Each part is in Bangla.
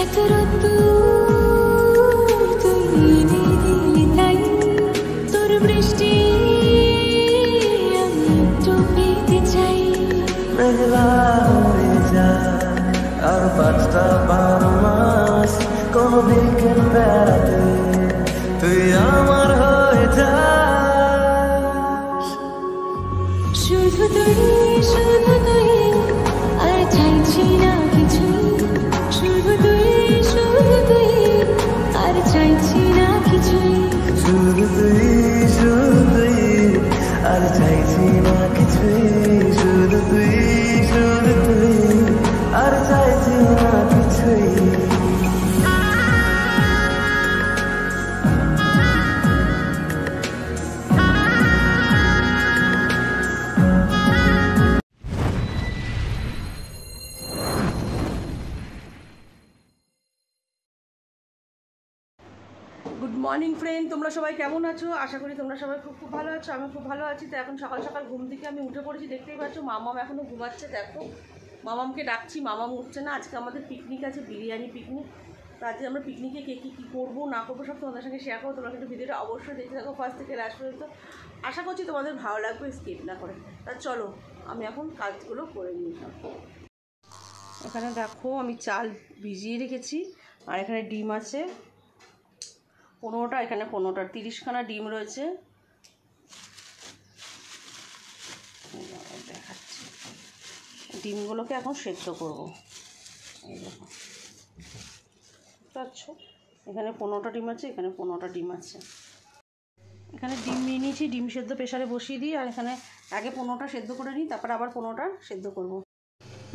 এত রোদ্দুর তুই দিলি তাই তোর বৃষ্টি আমি একটু পেতে চাই। মেঘলা হয়ে যায় আর 5টা 12 মাস কোন বিকেল বেড়াতে তুই আমার হয়ে যাস। শুধু তুই আর চাইছি না কিছু, শুধু তুই আর চাইছি না কিছুই, শুধু তুই আর চাইছি না কিছুই, শুধু তুই আর চাইছি না কিছুই। গুড মর্নিং ফ্রেন্ড, তোমরা সবাই কেমন আছো? আশা করি তোমরা সবাই খুব ভালো আছো। আমি খুব ভালো আছি। তো এখন সকাল সকাল ঘুম থেকে আমি উঠে পড়েছি, দেখতেই পাচ্ছ। মামাম এখনও ঘুমাচ্ছে। দেখো মামামকে ডাকছি, মামাম উঠছে না। আজকে আমাদের পিকনিক আছে, বিরিয়ানি পিকনিক। তো আজকে আমরা পিকনিকে কে কী করবো না করবো সব তোমাদের সঙ্গে শেয়ার করবো। তোমরা কিন্তু ভিডিওটা অবশ্যই দেখতে থাকো ফার্স্ট থেকে লাস্ট পর্যন্ত। আশা করছি তোমাদের ভালো লাগবে, স্কিপ না করে। তা চলো আমি এখন কাজগুলো করে নিলাম। এখানে দেখো আমি চাল ভিজিয়ে রেখেছি, আর এখানে ডিম আছে 15টা, এখানে 15টা 30খানা ডিম রয়েছে। দেখাচ্ছি, ডিমগুলোকে এখন সেদ্ধ করব। এই দেখো পাচ্ছ, এখানে 15টা ডিম আছে, এখানে 15টা ডিম আছে। এখানে ডিম নিয়ে নিয়েছি, ডিম সেদ্ধ প্রেশারে বসিয়ে দিই। আর এখানে আগে 15টা সেদ্ধ করে নিই, তারপর আবার 15টা সেদ্ধ করব।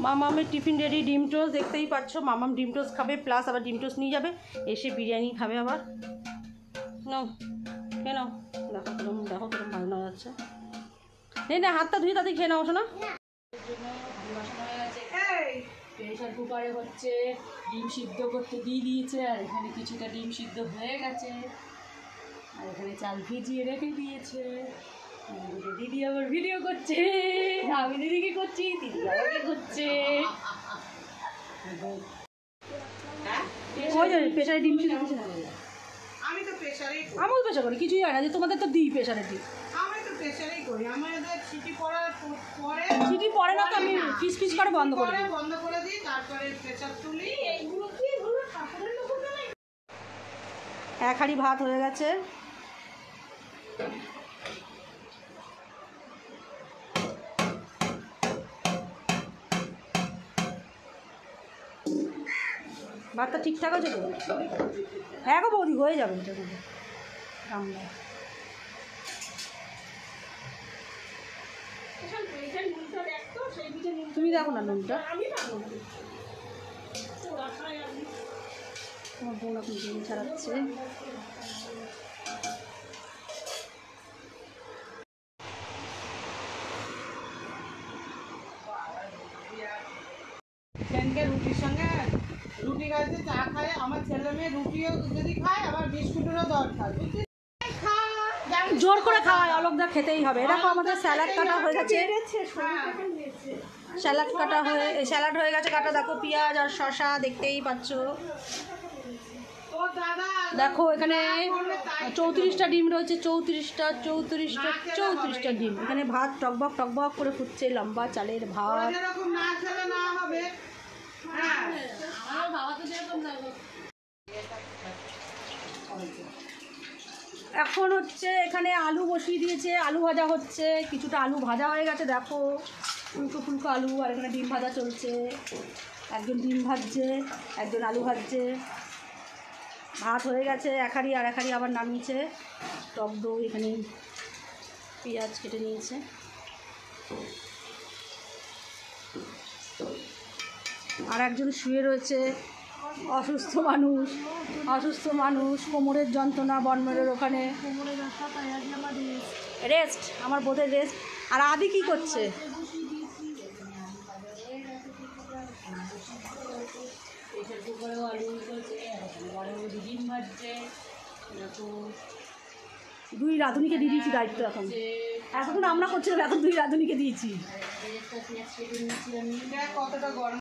মামামের টিফিন রেডি, ডিম টোস্ট দেখতেই পাচ্ছ। মামাম ডিম টোস্ট খাবে, প্লাস আবার ডিম টোস্ট নিয়ে যাবে, এসে বিরিয়ানি খাবে আবার। নাও খেয়ে নাও, দেখো কিরকম ভালো না যাচ্ছে। না হাতটা ধুয়ে তাতে খেয়ে নাও শোনা। প্রেশার কুকারে হচ্ছে ডিম সিদ্ধ করতে দিয়ে দিয়েছে, আর এখানে কিছুটা ডিম সিদ্ধ হয়ে গেছে, আর এখানে চাল ভিজিয়ে রেখে দিয়েছে। দিদি আবার ভিডিও করছে, আমি দিদিকে করছি, দিদি আমাকে করছে। প্রেশারে ডিম সিদ্ধ আমি তো প্রেসারেই করি। আমিও প্রেশার করি, কিছুই হয় না। যে তোমাদের তো দিই প্রেশারে দিই। আমি তো প্রেসারেই করি। আমাদের সিটি পড়ার পরে সিটি পড়ে না তো আমি ফিস ফিস করে বন্ধ করে দিই। তারপরে প্রেসার তুলি। এইগুলো কি হলো? ঠাকুরের লোক না, এক হাঁড়ি ভাত হয়ে গেছে। ভাতটা ঠিকঠাক আছে তো? হ্যাঁ গো বৌদি, হয়ে যাবে এটা কিন্তু রান্না। তুমি দেখো না নুনটা, আমার বোন এখন ডিম ছাড়াচ্ছে। রুটির সঙ্গে রুটি খাইতে চা খায় আমার ছেলে মেয়ে, রুটিও যদি খায় আবার বিস্কুটেরও দরকার। জোর করে খাওয়ায়, অলোকদা খেতেই হবে। এরকম আমাদের স্যালাড কাটা হয়ে গেছে, স্যালাড হয়ে গেছে কাটা। দেখো পেঁয়াজ আর শসা দেখতেই পাচ্ছ। দেখো এখানে 34টা ডিম রয়েছে, 34টা ডিম। এখানে ভাত টকবক টকবক করে ফুটছে, লম্বা চালের ভাত। এখন হচ্ছে এখানে আলু বসিয়ে দিয়েছে, আলু ভাজা হচ্ছে। কিছুটা আলু ভাজা হয়ে গেছে, দেখো ফুলকো ফুলকো আলু। আর এখানে ডিম ভাজা চলছে, একজন ডিম ভাজছে, একজন আলু ভাজছে। ভাত হয়ে গেছে এক হাঁড়ি, আর এক হাঁড়ি আবার নামিয়েছে। টক দই, এখানে পেঁয়াজ কেটে নিয়েছে। আর একজন শুয়ে রয়েছে, অসুস্থ মানুষ, কোমরের যন্ত্রণা, বনমেরের ওখানে রেস্ট, আমার বোধের রেস্ট। আর আদি কি করছে? দুই রাঁধুনিকে দিয়ে দিয়েছি দায়িত্ব। এখন আমরা করছিলাম, এখন দুই রাঁধুনিকে দিয়েছি। কতটা গরম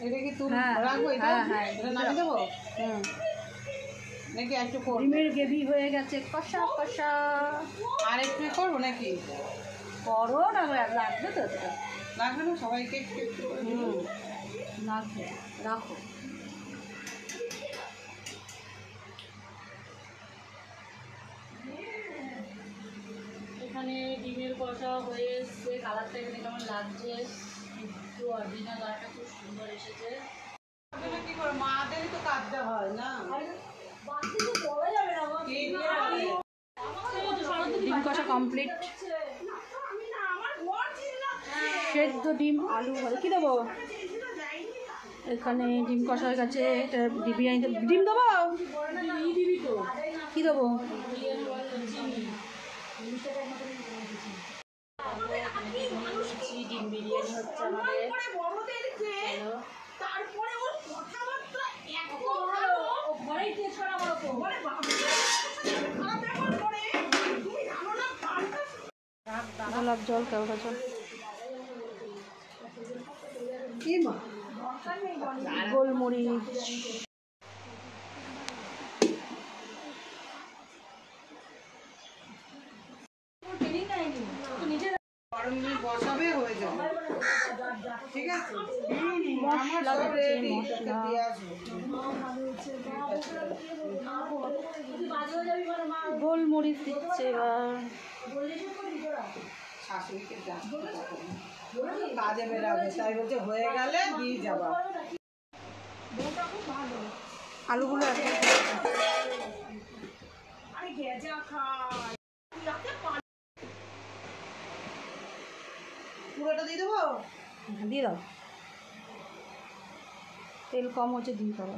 এটা কি তুমি হ্যাঁ, রাখবো এটা হ্যাঁ, হ্যাঁ, এটা নামিয়ে দেবো হুম নাকি একটু করবো ডিমের গ্রেভি হয়ে গেছে কষা কষা। আর একটু করবো নাকি করো না, লাগবে তো এটা। লাগবে না সবাইকে একটু একটু করে দিই। হুম লাগবে, রাখো। এখানে ডিমের কষা হয়ে এসছে, কালারটা এখানে কেমন লাগছে একটু অরিজিনাল কালারটা খুব সুন্দর এসেছে। আপনারা কি করে মাদেরই তো কাটতে হয় না ডিম কষা কমপ্লিট। সেদ্ধ ডিম আলু ভাজা কি দেবো এখানে? ডিম কষা হয়ে গেছে, এটা বিরিয়ানিতে ডিম দেবো, কি দেবো? ডিম বিরিয়ানি হচ্ছে আমাদের। গোলাপ জল, কেওড়া জল, গোলমরিচ। গরম দিয়ে বসাবে হয়ে যাবে ঠিক আছে আমার মশলা সব দিচ্ছে, রেডি মশলা। দিয়ে আসবো গোলমরিচ দিচ্ছে এবার। শাশুড়িকে জানতে তখন কাজে বেরাবে তাই বলছে হয়ে গেলে দিয়ে যাবা আলুগুলো পুরোটা দিয়ে দেবো দিয়ে দাও, তেল কম হচ্ছে দিয়ে দাও।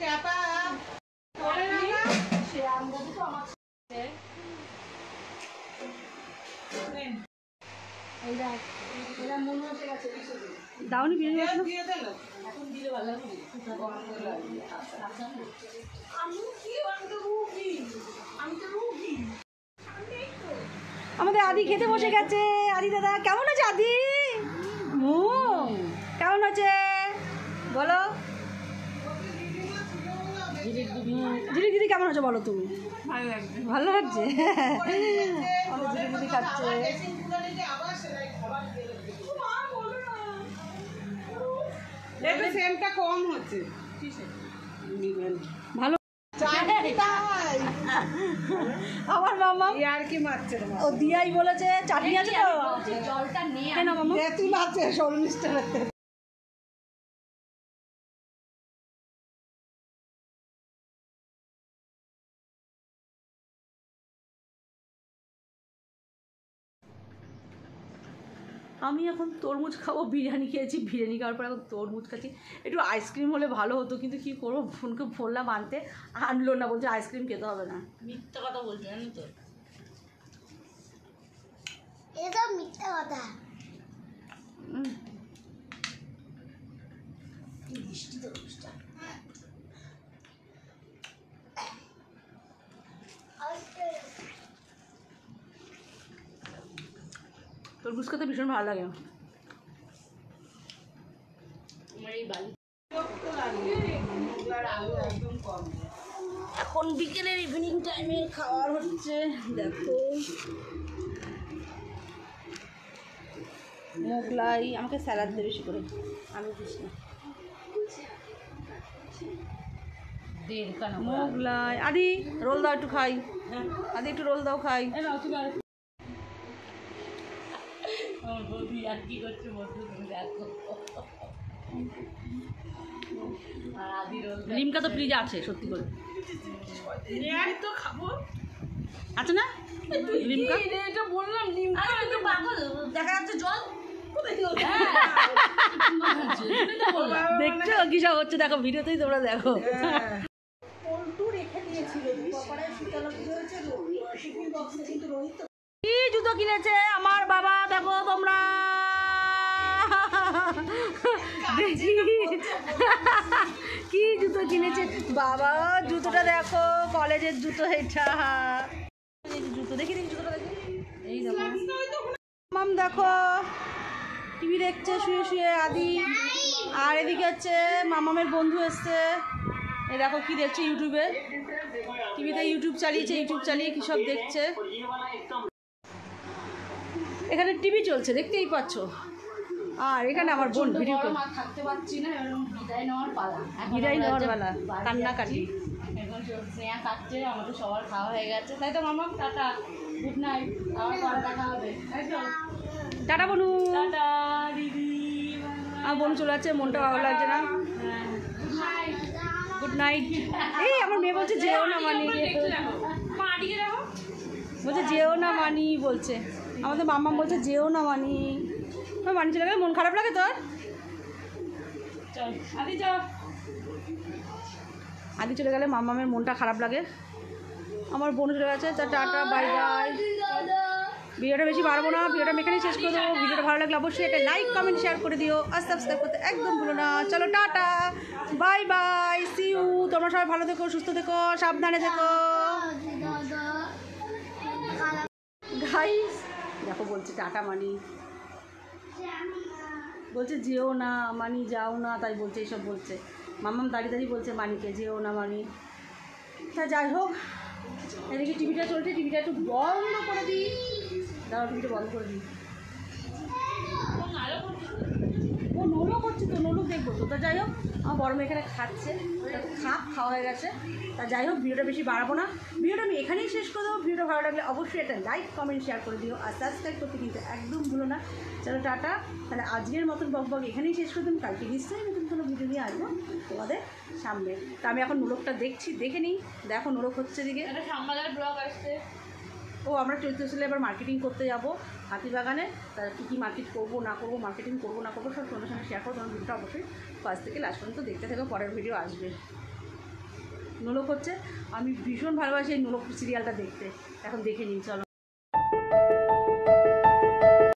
ট্যাপা দাওনি বিরিয়ানি এখনো? দিয়ে দেন আমাদের আদি খেতে বসে গেছে। আদি দাদা কেমন আছে? আদি কেমন আছে বলো? ঝিলিক দিদি কেমন আছে বলো তুমি? ভালো লাগছে। আমাদের ঝিলিক দিদি খাচ্ছে। একটু সেমটা কম হচ্ছে ভালো আমার মামা আর কি মারছে তোমার ও দিয়াই বলেছে চাটনি আছে তো কেন মামা? তুই মারছে শর্মিষ্ঠা আমি এখন তরমুজ খাবো। বিরিয়ানি খেয়েছি, বিরিয়ানি খাওয়ার পর এখন তরমুজ খাচ্ছি। একটু আইসক্রিম হলে ভালো হতো, কিন্তু কী করবো, ফোনকে বললাম আনতে, আনলো না, বলছে আইসক্রিম খেতে হবে না। মিথ্যা কথা বলছে জানি তো। এটা মিথ্যা কথা। তরমুজ খেতে ভীষণ ভালো লাগে। এখন বিকেলের ইভিনিং টাইমে খাওয়ার হচ্ছে, দেখো মোগলাই। আমাকে স্যালাড দে বেশি করে, আমি দিস না। মোগলাই। আদি রোল দাও একটু খাই। আদি একটু রোল দাও খাই। লিমকা তো ফ্রিজে আছে সত্যি করে। তো খাবো আছে না লিমকা? এটা বললাম লিমকা দেখা যাচ্ছে জল। দেখছো কি সব হচ্ছে, দেখো ভিডিওতেই তোমরা দেখো। কি জুতো কিনেছে আমার বাবা দেখো তোমরা দেখি কি জুতো কিনেছে বাবা, জুতোটা দেখো কলেজের জুতো এটা। এই যে জুতো দেখি দেখি জুতোটা দেখি, এই দেখো মাম দেখো টিভি দেখছে শুয়ে শুয়ে আদি। আর এদিকে হচ্ছে মামামের বন্ধু এসছে, এই দেখো কি দেখছে ইউটিউবে, টিভিতে ইউটিউব চালিয়েছে, ইউটিউব চালিয়ে কী সব দেখছে। এখানে টিভি চলছে দেখতেই পাচ্ছ। আর এখানে আমার বোন ভিডিও করে থাকতে পারছি না, এবার বিদায় নেওয়ার পালা। বিদায় নেওয়ার বেলা কান্নাকাটি। এখন স্নেহা খাচ্ছে, আমাদের সবার খাওয়া হয়ে গেছে, তাই তো মামা? টাটা, গুড নাইট, আবার পরে দেখা হবে, তাই তো? টাটা বনু। টাটা দিদি। আমার বোন চলে যাচ্ছে, মনটা ভালো লাগছে না। Good night. এই আমার মেয়ে বলছে যেও না মানি, বলছে যেও না মানি বলছে, আমাদের মাম্মা বলছে যেও না মানি। মানি চলে গেলে মন খারাপ লাগে তোর? চল আদি যাও। আদি চলে গেলে মাম্মামের মনটা খারাপ লাগে। আমার বোন চলে গেছে, তা টাটা বাই বাই। ভিডিওটা বেশি বাড়বো না, ভিডিওটা আমি এখানেই শেষ করে দেবো। ভিডিওটা ভালো লাগলে অবশ্যই একটা লাইক কমেন্ট শেয়ার করে দিও, আর সাবস্ক্রাইব করতে একদম ভুলো না। চলো টাটা বাই বাই, সি ইউ। তোমরা সবাই ভালো থেকো, সুস্থ থেকো, সাবধানে থেকো। গাইস দেখো বলছে টাটা মানি, বলছে যেও না মানি, যাও না, তাই বলছে এইসব বলছে। মাম্মাম দাঁড়িয়ে দাঁড়িয়ে বলছে মানিকে যেও না মানি। তা যাই হোক, এদিকে টিভিটা চলছে, টিভিটা একটু বন্ধ করে দিই। দাঁড়াও টিভিটা বন্ধ করে দিই। ও নোলও করছে তো, নোলও দেখবো তো। তা যাই হোক, আমার বড় মেয়ে এখানে খাচ্ছে, খাওয়া হয়ে গেছে। তা যাই হোক, ভিডিওটা বেশি বাড়াবো না, ভিডিওটা আমি এখানেই শেষ করে দেবো। ভিডিওটা ভালো লাগলে অবশ্যই একটা লাইক কমেন্ট শেয়ার করে দিও, আর সাবস্ক্রাইব করতে কিন্তু একদম ভুলো না। চলো টাটা, তাহলে আজকের মতন বক এখানেই শেষ করে দিন। কালকে নিশ্চয়ই নতুন কোনো ভিডিও নিয়ে আসবো তোমাদের সামনে। তা আমি এখন নোলকটা দেখছি, দেখে নিই। দেখো নোলক হচ্ছে দিকে, সামবাজার ব্লগ আসছে। ও আমরা চৈত্র সেলে এবার মার্কেটিং করতে যাবো হাতিবাগানে। তার কী কী মার্কেট করবো না করবো, মার্কেটিং করবো না করবো, সব তোমাদের সঙ্গে শেয়ার করবো। তোমার ভিডিওটা অবশ্যই ফার্স্ট থেকে লাস্ট পর্যন্ত দেখতে থাকো, পরের ভিডিও আসবে। নোলক হচ্ছে, আমি ভীষণ ভালোবাসি এই নোলক সিরিয়ালটা দেখতে, এখন দেখে নিই চলো।